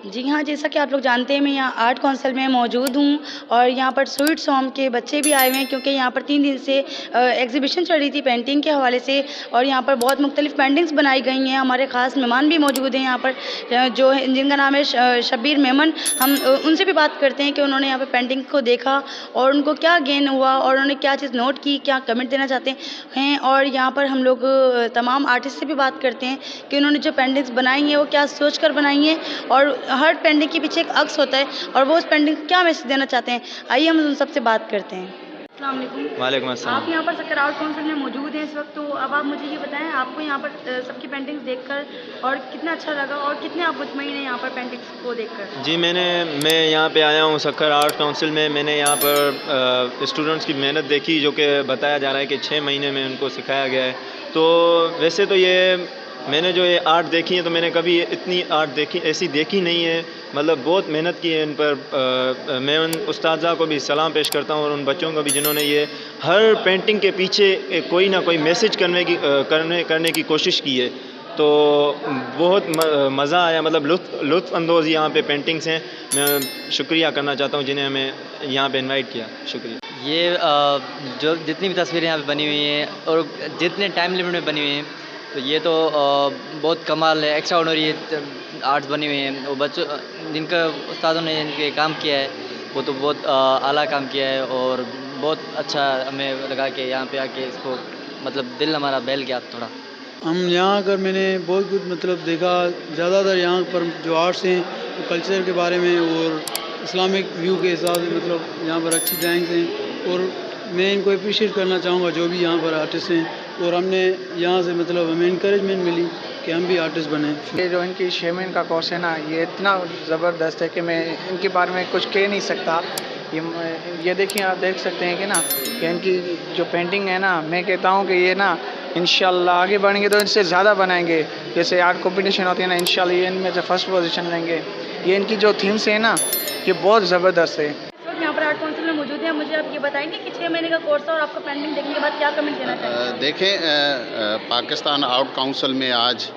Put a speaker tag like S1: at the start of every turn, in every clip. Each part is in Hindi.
S1: जी हाँ, जैसा कि आप लोग जानते हैं मैं यहाँ आर्ट काउंसिल में मौजूद हूँ और यहाँ पर स्वीट्स होम के बच्चे भी आए हुए हैं क्योंकि यहाँ पर 3 दिन से एग्ज़िबिशन चल रही थी पेंटिंग के हवाले से और यहाँ पर बहुत मुख्तलिफ़ पेंटिंग्स बनाई गई हैं। हमारे ख़ास मेहमान भी मौजूद हैं यहाँ पर जो है जिनका नाम है शब्बीर मेमन। हम उनसे भी बात करते हैं कि उन्होंने यहाँ पे पेंटिंग को देखा और उनको क्या गेन हुआ और उन्होंने क्या चीज़ नोट की, क्या कमेंट देना चाहते हैं। और यहाँ पर हम लोग तमाम आर्टिस्ट से भी बात करते हैं कि उन्होंने जो पेंटिंग्स बनाई हैं वो क्या सोच कर बनाई हैं और हर पेंटिंग के पीछे एक अक्स होता है और वो उस पेंटिंग को क्या मैसेज देना चाहते हैं। आइए हम उन सबसे बात करते हैं। अस्सलाम वालेकुम।
S2: वालेकुम अस्सलाम।
S1: आप यहाँ पर सक्कर आर्ट काउंसिल में मौजूद हैं इस वक्त, तो अब आप मुझे ये बताएं आपको यहाँ पर सबकी पेंटिंग्स देखकर और कितना अच्छा लगा और कितने आप मुतमईन हैं यहाँ पर पेंटिंग्स को देखकर?
S2: जी मैं यहाँ पे आया हूँ सक्कर आर्ट काउंसिल में। मैंने यहाँ पर स्टूडेंट्स की मेहनत देखी जो कि बताया जा रहा है कि 6 महीने में उनको सिखाया गया है। तो वैसे तो ये मैंने जो ये आर्ट देखी है तो मैंने कभी इतनी आर्ट ऐसी देखी नहीं है। मतलब बहुत मेहनत की है इन पर। मैं उन उस्तादा को भी सलाम पेश करता हूँ और उन बच्चों को भी जिन्होंने ये हर पेंटिंग के पीछे कोई ना कोई मैसेज करने की कोशिश की है। तो बहुत मज़ा आया, मतलब लुत्फ़ अंदोज़ यहाँ पे पेंटिंग्स हैं। मैं शुक्रिया करना चाहता हूँ जिन्हें हमें यहाँ पे इनवाइट किया। शुक्रिया।
S3: ये जो जितनी भी तस्वीरें यहाँ पे बनी हुई हैं और जितने टाइम लिमिट में बनी हुई हैं, तो ये तो बहुत कमाल है, एक्स्ट्रा ऑर्डिनरी आर्ट्स बनी हुई हैं। वो बच्चों जिनका उस्तादों ने इनके काम किया है वो तो बहुत आला काम किया है और बहुत अच्छा हमें लगा कि यहाँ पे आके इसको मतलब दिल हमारा बहल गया थोड़ा।
S4: हम यहाँ आकर मैंने बहुत कुछ मतलब देखा। ज़्यादातर यहाँ पर जो आर्ट्स हैं तो कल्चर के बारे में और इस्लामिक व्यू के हिसाब से मतलब यहाँ पर अच्छी ड्राइंग्स हैं और मैं इनको अप्रिशिएट करना चाहूँगा जो भी यहाँ पर आर्टिस्ट हैं। और हमने यहाँ से मतलब हमें इंकरेजमेंट मिली कि हम भी आर्टिस्ट बने।
S5: ये जो इनकी 6 महीने का कोर्स है ना, ये इतना ज़बरदस्त है कि मैं इनके बारे में कुछ कह नहीं सकता। ये देखिए, आप देख सकते हैं कि ना कि इनकी जो पेंटिंग है ना, मैं कहता हूँ कि ये ना इंशाल्लाह आगे बढ़ेंगे तो इनसे ज़्यादा बनाएंगे। जैसे आर्ट कंपटीशन होती है ना, इंशाल्लाह ये इनमें से फर्स्ट पोजीशन लेंगे। ये इनकी जो थीम्स है ना, ये बहुत ज़बरदस्त है।
S1: यहाँ पर आर्ट काउंसिल में मौजूद है, मुझे आप ये बताएंगे कि 6 महीने का कोर्स है और आपको पेंटिंग देखने के बाद क्या कमेंट देना चाहिए?
S6: देखें, पाकिस्तान आर्ट काउंसिल में आज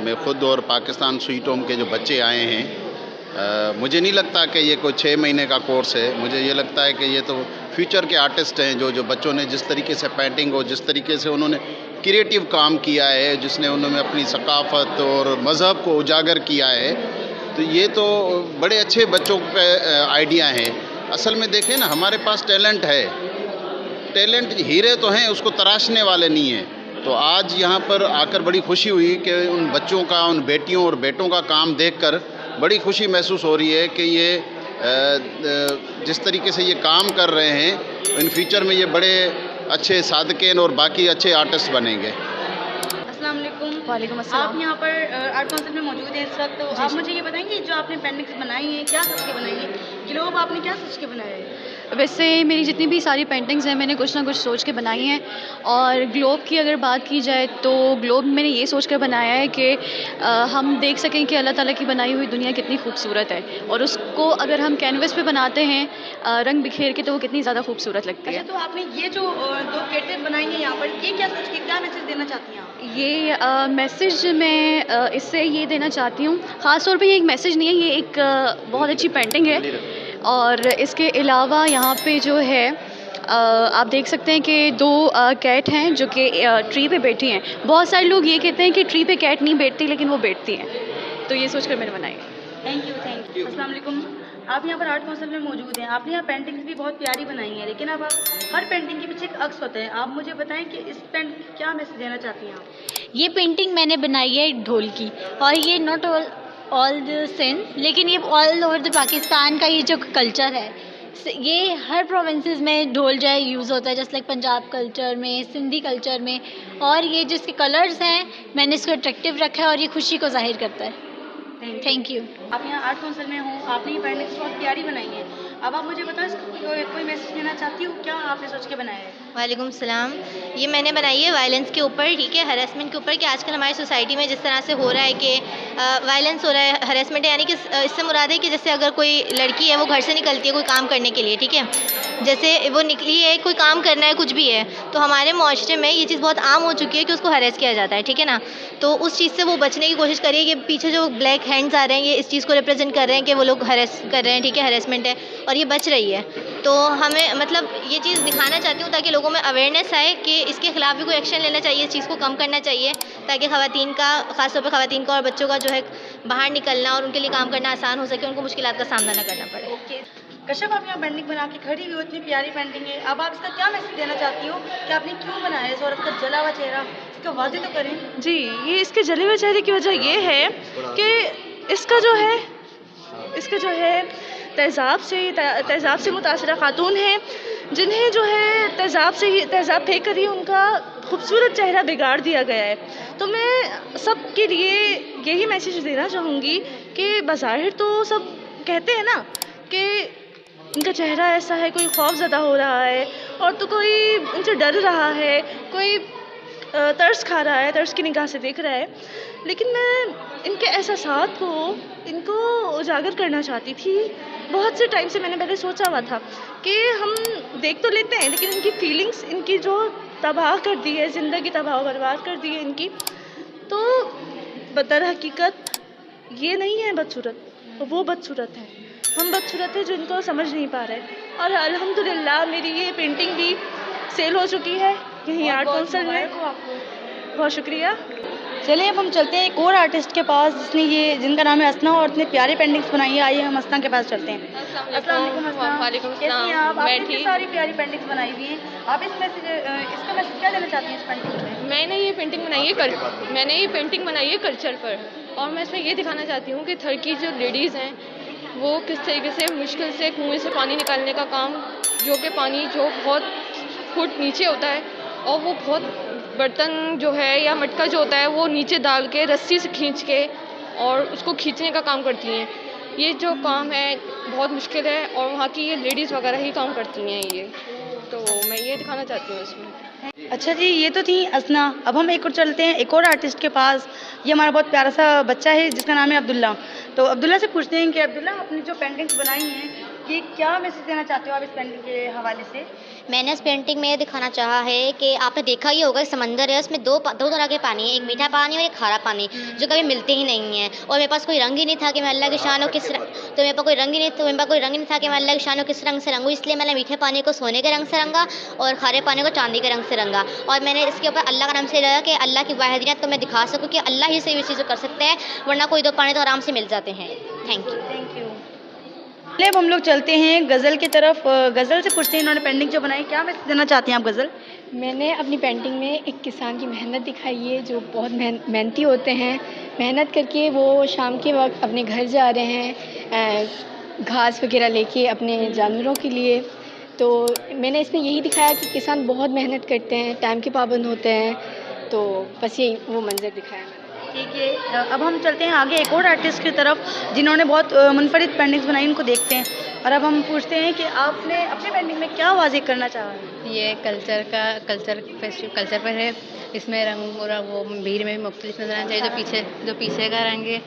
S6: मैं ख़ुद और पाकिस्तान स्वीट होम के जो बच्चे आए हैं, मुझे नहीं लगता कि ये कोई 6 महीने का कोर्स है। मुझे ये लगता है कि ये तो फ्यूचर के आर्टिस्ट हैं। जो बच्चों ने जिस तरीके से पेंटिंग और जिस तरीके से उन्होंने क्रिएटिव काम किया है, जिसने उन्होंने अपनी सकाफ़त और मज़हब को उजागर किया है, तो ये तो बड़े अच्छे बच्चों पे आइडिया हैं। असल में देखें ना, हमारे पास टैलेंट है, टैलेंट हीरे तो हैं, उसको तराशने वाले नहीं हैं। तो आज यहाँ पर आकर बड़ी खुशी हुई कि उन बच्चों का, उन बेटियों और बेटों का काम देखकर बड़ी खुशी महसूस हो रही है कि ये जिस तरीके से ये काम कर रहे हैं, इन फ्यूचर में ये बड़े अच्छे सादकीन और बाकी अच्छे आर्टिस्ट बनेंगे।
S1: अस्सलाम वालेकुम।
S7: वालेकुम अस्सलाम।
S1: आप यहाँ पर आर्ट काउंसिल में मौजूद हैं इस वक्त, तो आप मुझे ये बताएंगे जो आपने पेंटिंग्स बनाई हैं क्या सोच के बनाई हैं? ग्लोब आपने क्या सोच के बनाया है?
S7: वैसे मेरी जितनी भी सारी पेंटिंग्स हैं मैंने कुछ ना कुछ सोच के बनाई हैं। और ग्लोब की अगर बात की जाए तो ग्लोब मैंने ये सोच कर बनाया है कि हम देख सकें कि अल्लाह ताला की बनाई हुई दुनिया कितनी खूबसूरत है और उसको अगर हम कैनवस पे बनाते हैं रंग बिखेर के, तो वो कितनी ज़्यादा खूबसूरत लगती है।
S1: अच्छा, तो आपने ये जो 2 प्लेटें बनाई हैं यहाँ पर, ये क्या सोच के क्या मैसेज देना चाहती हैं आप?
S7: ये मैसेज मैं इससे ये देना चाहती हूँ, ख़ास तौर पे ये एक मैसेज नहीं है, ये एक बहुत अच्छी पेंटिंग है। और इसके अलावा यहाँ पे जो है आप देख सकते हैं कि 2 कैट हैं जो कि ट्री पे बैठी हैं। बहुत सारे लोग ये कहते हैं कि ट्री पे कैट नहीं बैठती, लेकिन वो बैठती हैं। तो ये सोचकर मैंने बनाई है।
S1: Thank you. अस्सलाम वालेकुम। आप यहाँ पर आर्ट काउंसिल में मौजूद हैं। आपने यहाँ पेंटिंग्स भी बहुत प्यारी बनाई हैं, लेकिन अब हर पेंटिंग के पीछे एक अक्स होता है। आप मुझे बताएं कि इस पेंटिंग क्या मैसेज देना चाहती हैं आप?
S8: ये पेंटिंग मैंने बनाई है ढोल की, और ये नॉट ऑल द सेंस, लेकिन ये ऑल ओवर द पाकिस्तान का ये जो कल्चर है, ये हर प्रोविंसेस में ढोल जो है यूज़ होता है, जैसे लाइक पंजाब कल्चर में, सिंधी कल्चर में। और ये जिसके कलर्स हैं, मैंने इसको अट्रैक्टिव रखा है और ये खुशी को जाहिर करता है। Thank you.
S1: आप यहाँ आर्ट काउंसिल में हो, आपने ये पेंटिंग्स बहुत प्यारी बनाई है। अब आप मुझे बताओ इसको कोई मैसेज देना चाहती हो, क्या आपने सोच के बनाया है?
S9: वालेकुम सलाम। ये मैंने बनाई है वायलेंस के ऊपर, ठीक है, हरासमेंट के ऊपर, कि आजकल हमारी सोसाइटी में जिस तरह से हो रहा है कि वायलेंस हो रहा है, हरेसमेंट है, यानी कि इससे मुराद है कि जैसे अगर कोई लड़की है वो घर से निकलती है कोई काम करने के लिए, ठीक है, जैसे वो निकली है कोई काम करना है कुछ भी है, तो हमारे माशरे में ये चीज़ बहुत आम हो चुकी है कि उसको हरेस किया जाता है, ठीक है ना। तो उस चीज़ से वो बचने की कोशिश करिए कि पीछे जो ब्लैक हैंड्स आ रहे हैं ये इस चीज़ को रिप्रेजेंट कर रहे हैं कि वो लोग हरेस कर रहे हैं, ठीक है, हरेसमेंट है और ये बच रही है। तो हमें मतलब ये चीज़ दिखाना चाहती हूँ ताकि लोगों में अवेयरनेस आए कि इसके खिलाफ भी कोई एक्शन लेना चाहिए, इस चीज़ को कम करना चाहिए, ताकि ख़वातीन का, ख़ासतौर पर ख़वातीन का और बच्चों का जो है बाहर निकलना और उनके लिए काम करना आसान हो सके, उनको मुश्किलात का सामना ना करना पड़े।
S1: कश्यप, आप यहाँ पेंटिंग बना के खड़ी हुई हो, इतनी प्यारी पेंटिंग है, अब आप इसका क्या मैसेज देना चाहती हो कि आपने क्यों बनाया है इस औरत का जला हुआ चेहरा, इसका वाज़ेह तो करें।
S10: जी, ये इसके जले हुए चेहरे की वजह ये है कि इसका जो है तेज़ाब से मुतासरा खातून हैं जिन्हें जो है तेज़ाब फेंक कर ही उनका खूबसूरत चेहरा बिगाड़ दिया गया है। तो मैं सबके लिए यही मैसेज देना चाहूँगी कि बज़ाहिर तो सब कहते हैं ना कि इनका चेहरा ऐसा है, कोई खौफज़दा हो रहा है और तो कोई इनसे डर रहा है, कोई तरस खा रहा है, तरस की निगाह से देख रहा है, लेकिन मैं इनके एहसासात को इनको उजागर करना चाहती थी। बहुत से टाइम से मैंने पहले सोचा हुआ था कि हम देख तो लेते हैं लेकिन इनकी फीलिंग्स, इनकी जो तबाह कर दी है, ज़िंदगी तबाह बर्बाद कर दी है इनकी, तो बदर हकीकत ये नहीं है बदसूरत, वो बदसूरत है, हम बदसूरत है जो इनको समझ नहीं पा रहे। और अल्हम्दुलिल्लाह मेरी ये पेंटिंग भी सेल हो चुकी है यहीं आर्ट काउंसिल में। बहुत शुक्रिया।
S1: चलिए अब हम चलते हैं एक और आर्टिस्ट के पास जिनका नाम है असना और इतने प्यारे पेंटिंग्स बनाई है। आइए हम असना के पास चलते हैं। अस्सलाम वालेकुम। कैसी हैं आप? आपने इतनी सारी प्यारी पेंटिंग्स बनाई हुई हैं, आप इसका मैसेज क्या देना चाहती हैं इस पेंटिंग में?
S11: मैंने ये पेंटिंग बनाई है कल्चर पर, और मैं इसमें ये दिखाना चाहती हूँ कि थर की जो लेडीज़ हैं वो किस तरीके से मुश्किल से कुएं से पानी निकालने का काम, जो कि पानी जो बहुत फुट नीचे होता है और वो बहुत बर्तन जो है या मटका जो होता है वो नीचे डाल के रस्सी से खींच के और उसको खींचने का काम करती हैं। ये जो काम है बहुत मुश्किल है और वहाँ की ये लेडीज़ वगैरह ही काम करती हैं ये, तो मैं ये दिखाना चाहती हूँ इसमें।
S1: अच्छा जी, ये तो थी असना। अब हम एक और चलते हैं एक और आर्टिस्ट के पास। ये हमारा बहुत प्यारा सा बच्चा है जिसका नाम है अब्दुल्ला। तो अब्दुल्ला से पूछते हैं कि अब्दुल्ला, आपने जो पेंटिंग्स बनाई हैं ये क्या मैसेज देना चाहते हो आप इस पेंटिंग के हवाले से?
S9: मैंने इस पेंटिंग में ये दिखाना चाहा है कि आपने देखा ही होगा समंदर है, उसमें दो तरह के पानी है, एक मीठा पानी और एक खारा पानी, जो कभी मिलते ही नहीं है। और मेरे पास कोई रंग ही नहीं था कि मैं अल्लाह की शान हो मेरे पास कोई रंग ही नहीं था कि मैं अल्लाह की शान हो किस रंग से रंगूँ, इसलिए मैंने मीठे पानी को सोने के रंग से रंगा और खारे पानी को चांदी के रंग से रंगा। और मैंने इसके ऊपर अल्लाह का नाम से लगा कि अल्लाह की वाहिदियत को मैं दिखा सकूँ कि अल्लाह ही से ये चीज़ें कर सकते हैं, वरना कोई दो पानी तो आराम से मिल जाते हैं। Thank you.
S1: अब हम लोग चलते हैं गज़ल की तरफ। गज़ल से पूछते हैं इन्होंने पेंटिंग जो बनाई क्या मैसेज देना चाहती हैं आप गज़ल?
S12: मैंने अपनी पेंटिंग में एक किसान की मेहनत दिखाई है जो बहुत मेहनती होते हैं, मेहनत करके वो शाम के वक्त अपने घर जा रहे हैं घास वगैरह लेके अपने जानवरों के लिए। तो मैंने इसमें यही दिखाया कि किसान बहुत मेहनत करते हैं, टाइम के पाबंद होते हैं, तो बस यही वो मंजर दिखाया मैंने।
S1: ठीक है, अब हम चलते हैं आगे एक और आर्टिस्ट की तरफ जिन्होंने बहुत मुनफरिद पेंटिंग्स बनाई, उनको देखते हैं। और अब हम पूछते हैं कि आपने अपनी पेंटिंग में क्या वाज़ेह करना चाहा है?
S13: ये कल्चर पर है, इसमें रंग और वो भीड़ में भी मुख्तलिफ नजर आना चाहिए। जो पीछे का रंग है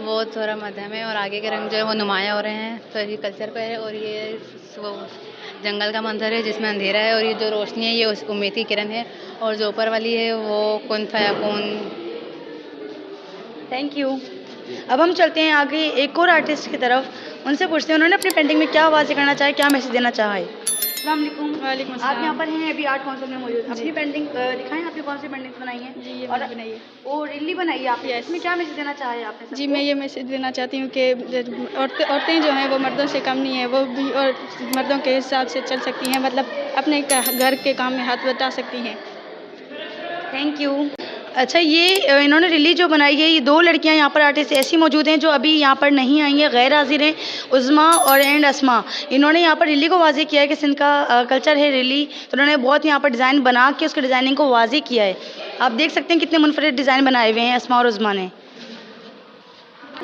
S13: वो थोड़ा मध्यम है और आगे के रंग जो है वो नुमाया हो रहे हैं। तो ये कल्चर पर है और ये वो जंगल का मंजर है जिसमें अंधेरा है और ये जो रोशनी है ये उम्मीद की किरण है, और जो ऊपर वाली है वो कुन फयाकुन।
S1: Thank you. अब हम चलते हैं आगे एक और आर्टिस्ट की तरफ, उनसे पूछते हैं उन्होंने अपनी पेंटिंग में क्या वाज़ेह करना चाहे, क्या मैसेज देना चाहा है। अस्सलाम वालेकुम। आप यहाँ पर हैं अभी आर्ट काउंसिल में मौजूद, अपनी पेंटिंग दिखाएं, आपने कौन सी पेंटिंग बनाई है? जी ये और बनाई है। वो रिली बनाई है आपने, इसमें क्या मैसेज देना चाहे आपने?
S12: जी मैं ये मैसेज देना चाहती हूँ कि औरतें जो हैं वो मर्दों से कम नहीं है, वो भी और मर्दों के हिसाब से चल सकती हैं, मतलब अपने घर के काम में हाथ बटा सकती हैं।
S1: Thank you. अच्छा, ये इन्होंने रिली जो बनाई है, ये दो लड़कियां यहाँ पर आर्टिस्ट ऐसी मौजूद हैं जो अभी यहाँ पर नहीं आई हैं, गैर हाजिर हैं, उज़्मा और असमा। इन्होंने यहाँ पर रिली को वाज़ेह किया है कि इनका कल्चर है रिली, तो उन्होंने बहुत यहाँ पर डिज़ाइन बना के उसके डिज़ाइनिंग को वाज़ेह किया है। आप देख सकते हैं कितने मुनफरिद डिज़ाइन बनाए हुए हैं असमा और उज़्मा ने।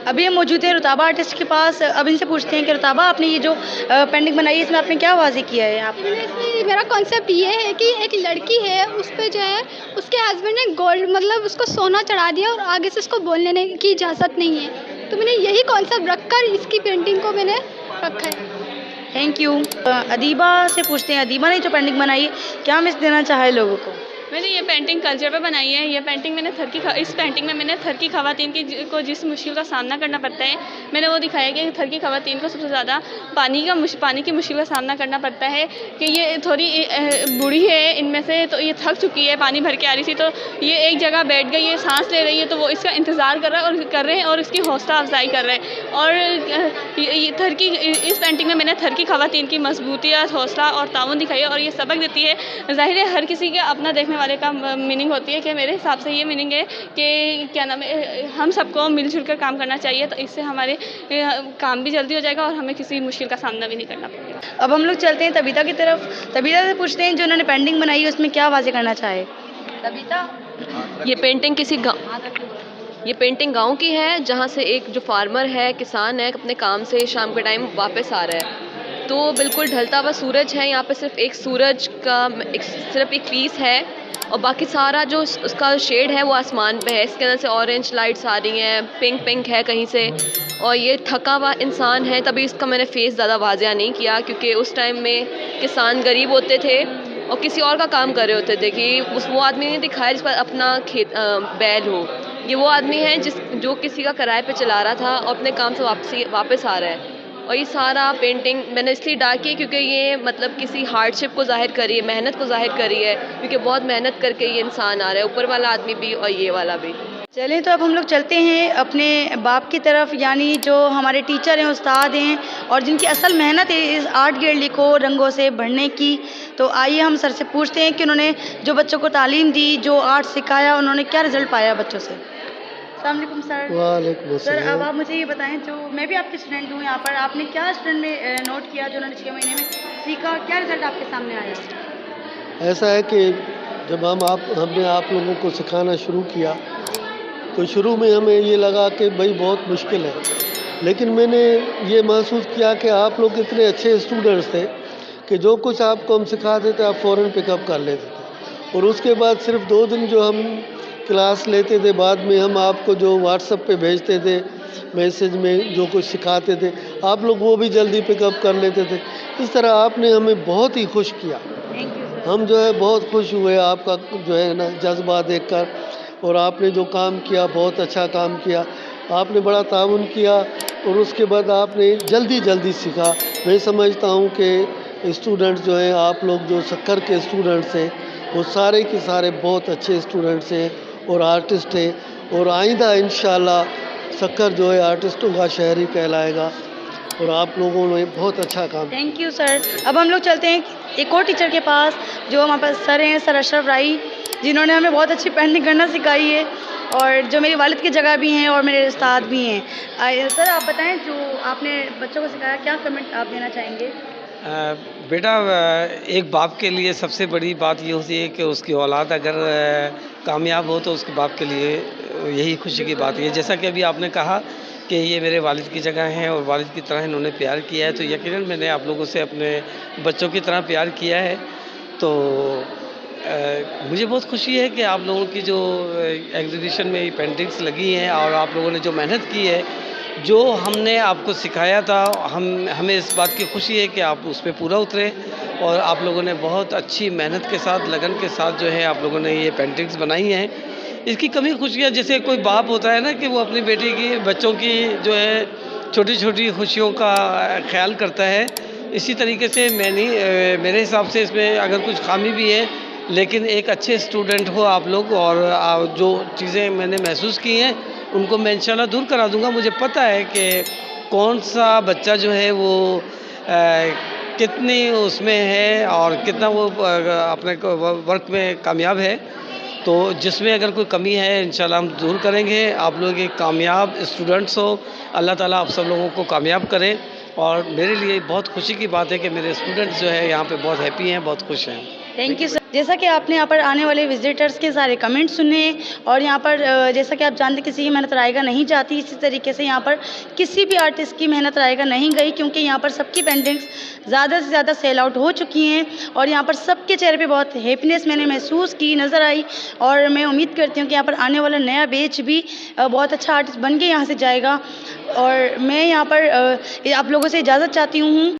S1: अभी हम मौजूद हैं रुताबा आर्टिस्ट के पास। अब इनसे पूछते हैं कि रुताबा, आपने ये जो पेंटिंग बनाई है इसमें आपने क्या वाज़ेह किया है? आप
S14: इसमें मेरा कॉन्सेप्ट ये है कि एक लड़की है, उस पे जो है उसके हस्बैंड ने गोल्ड मतलब उसको सोना चढ़ा दिया और आगे से उसको बोलने की इजाज़त नहीं है। तो मैंने यही कॉन्सेप्ट रखकर इसकी पेंटिंग को मैंने रखा है।
S1: Thank you. अदीबा से पूछते हैं, अदीबा ने जो पेंटिंग बनाई है क्या मैसेज देना चाहे लोगों को?
S11: मैंने ये पेंटिंग कल्चर पे बनाई है। ये पेंटिंग मैंने इस पेंटिंग में मैंने थर की ख़वातीन को जिस मुश्किल का सामना करना पड़ता है, मैंने वो दिखाया कि थर की ख़वातीन को सबसे ज़्यादा पानी की मुश्किल का सामना करना पड़ता है कि ये थोड़ी बूढ़ी है इनमें से, तो ये थक चुकी है, पानी भर के आ रही थी, तो ये एक जगह बैठ गई है, सांस ले रही है, तो वो इसका इंतज़ार कर रहे हैं और इसकी हौसला अफजाई कर रहे हैं। और इस पेंटिंग में मैंने थर की ख़वातीन की मजबूतियत, हौसला और ताउन दिखाई है और ये सबक देती है। ज़ाहिर है हर किसी के अपना देखने वाले का मीनिंग होती है कि मेरे हिसाब से ये मीनिंग है कि क्या नाम है, हम सबको मिलजुल कर काम करना चाहिए, तो इससे हमारे काम भी जल्दी हो जाएगा और हमें किसी मुश्किल का सामना भी नहीं करना पड़ेगा।
S1: अब हम लोग चलते हैं तबीता की तरफ। तबीता से पूछते हैं जो उन्होंने पेंटिंग बनाई है उसमें क्या वाज़ेह करना चाहे? तबीता,
S15: ये पेंटिंग गांव की है, जहाँ से एक जो फार्मर है, किसान है, अपने काम से शाम के टाइम वापस आ रहा है, तो बिल्कुल ढलता हुआ सूरज है। यहाँ पे सिर्फ एक सूरज का सिर्फ एक पीस है और बाकी सारा जो उसका शेड है वो आसमान पे है। इसके अंदर से ऑरेंज लाइट्स आ रही हैं, पिंक है कहीं से, और ये थका हुआ इंसान है। तभी इसका मैंने फेस ज़्यादा वाज़ेह नहीं किया, क्योंकि उस टाइम में किसान गरीब होते थे और किसी और का काम कर रहे होते थे कि वो आदमी नहीं दिखाया जिस पर अपना खेत बैल हो। ये वो आदमी है जो किसी का किराए पे चला रहा था और अपने काम से वापस आ रहा है। और ये सारा पेंटिंग मैंने इसलिए डार्क की क्योंकि ये मतलब किसी हार्डशिप को ज़ाहिर करी है, मेहनत को ज़ाहिर करी है, क्योंकि बहुत मेहनत करके ये इंसान आ रहा है, ऊपर वाला आदमी भी और ये वाला भी।
S1: चलें तो अब हम लोग चलते हैं अपने बाप की तरफ, यानी जो हमारे टीचर हैं, उस्ताद हैं और जिनकी असल मेहनत है इस आर्ट गैलरी को रंगों से भरने की। तो आइए हम सर से पूछते हैं कि उन्होंने जो बच्चों को तालीम दी, जो आर्ट सिखाया, उन्होंने क्या रिज़ल्ट पाया बच्चों से। अस्सलाम वालेकुम सर।
S16: वालेकुम
S1: सर,
S16: अस्सलाम।
S1: अब आप मुझे ये बताएं, जो मैं भी आपकी स्टूडेंट हूँ यहाँ पर, आपने क्या स्टूडेंट में नोट किया जो उन्होंने 6 महीने में सीखा, क्या रिज़ल्ट आपके सामने आया?
S16: ऐसा है कि जब हमने आप लोगों को सिखाना शुरू किया तो शुरू में हमें ये लगा कि भाई बहुत मुश्किल है, लेकिन मैंने ये महसूस किया कि आप लोग इतने अच्छे स्टूडेंट्स थे कि जो कुछ आपको हम सिखाते थे आप फ़ौरन पिकअप कर लेते थे। और उसके बाद सिर्फ 2 दिन जो हम क्लास लेते थे, बाद में हम आपको जो व्हाट्सएप पे भेजते थे मैसेज में जो कुछ सिखाते थे, आप लोग वो भी जल्दी पिकअप कर लेते थे। इस तरह आपने हमें बहुत ही खुश किया। हम जो है बहुत खुश हुए आपका जो है ना जज्बा देखकर, और आपने जो काम किया बहुत अच्छा काम किया, आपने बड़ा ताउन किया और उसके बाद आपने जल्दी सीखा। मैं समझता हूँ कि स्टूडेंट्स जो हैं, आप लोग जो सक्कर के स्टूडेंट्स हैं, वो सारे के सारे बहुत अच्छे स्टूडेंट्स हैं और आर्टिस्ट हैं, और आइंदा इंशाल्लाह सक्कर जो है आर्टिस्टों का शहर ही कहलाएगा, और आप लोगों ने बहुत अच्छा काम।
S1: Thank you sir. अब हम लोग चलते हैं एक और टीचर के पास जो हमारे पास सर हैं, सर अशरफ राई, जिन्होंने हमें बहुत अच्छी पेंटिंग करना सिखाई है और जो मेरे वालिद की जगह भी हैं और मेरे उस्ताद भी हैं। सर आप बताएं, जो आपने बच्चों को सिखाया, क्या कमेंट आप देना चाहेंगे?
S17: बेटा, एक बाप के लिए सबसे बड़ी बात ये होती है कि उसकी औलाद अगर कामयाब हो तो उसके बाप के लिए यही खुशी की बात है। जैसा कि अभी आपने कहा कि ये मेरे वालिद की जगह हैं और वालिद की तरह इन्होंने प्यार किया है, तो यकीनन मैंने आप लोगों से अपने बच्चों की तरह प्यार किया है। तो मुझे बहुत खुशी है कि आप लोगों की जो एग्जीबिशन में पेंटिंग्स लगी हैं और आप लोगों ने जो मेहनत की है, जो हमने आपको सिखाया था, हमें इस बात की खुशी है कि आप उस पर पूरा उतरे और आप लोगों ने बहुत अच्छी मेहनत के साथ, लगन के साथ जो है आप लोगों ने ये पेंटिंग्स बनाई हैं। इसकी कमी खुशियाँ, जैसे कोई बाप होता है ना कि वो अपनी बेटी की, बच्चों की जो है छोटी छोटी खुशियों का ख्याल करता है, इसी तरीके से मेरे हिसाब से इसमें अगर कुछ खामी भी है, लेकिन एक अच्छे स्टूडेंट हो आप लोग, और जो चीज़ें मैंने महसूस की हैं उनको मैं इंशाल्लाह दूर करा दूंगा। मुझे पता है कि कौन सा बच्चा जो है वो कितनी उसमें है और कितना वो अपने वर्क में कामयाब है। तो जिसमें अगर कोई कमी है इंशाल्लाह हम दूर करेंगे। आप लोग एक कामयाब स्टूडेंट्स हो, अल्लाह ताला आप सब लोगों को कामयाब करें। और मेरे लिए बहुत खुशी की बात है कि मेरे स्टूडेंट्स जो है यहाँ पे बहुत हैप्पी हैं, बहुत खुश हैं।
S1: Thank you sir. जैसा कि आपने यहाँ पर आने वाले विजिटर्स के सारे कमेंट सुने और यहाँ पर जैसा कि आप जानते किसी की मेहनत रायगा नहीं जाती, इसी तरीके से यहाँ पर किसी भी आर्टिस्ट की मेहनत रायगा नहीं गई, क्योंकि यहाँ पर सबकी पेंटिंग्स ज़्यादा से ज़्यादा सेल आउट हो चुकी हैं और यहाँ पर सबके चेहरे पे बहुत हैप्पीनेस मैंने महसूस की, नज़र आई। और मैं उम्मीद करती हूँ कि यहाँ पर आने वाला नया बैच भी बहुत अच्छा आर्टिस्ट बन के यहाँ से जाएगा। और मैं यहाँ पर आप लोगों से इजाज़त चाहती हूँ।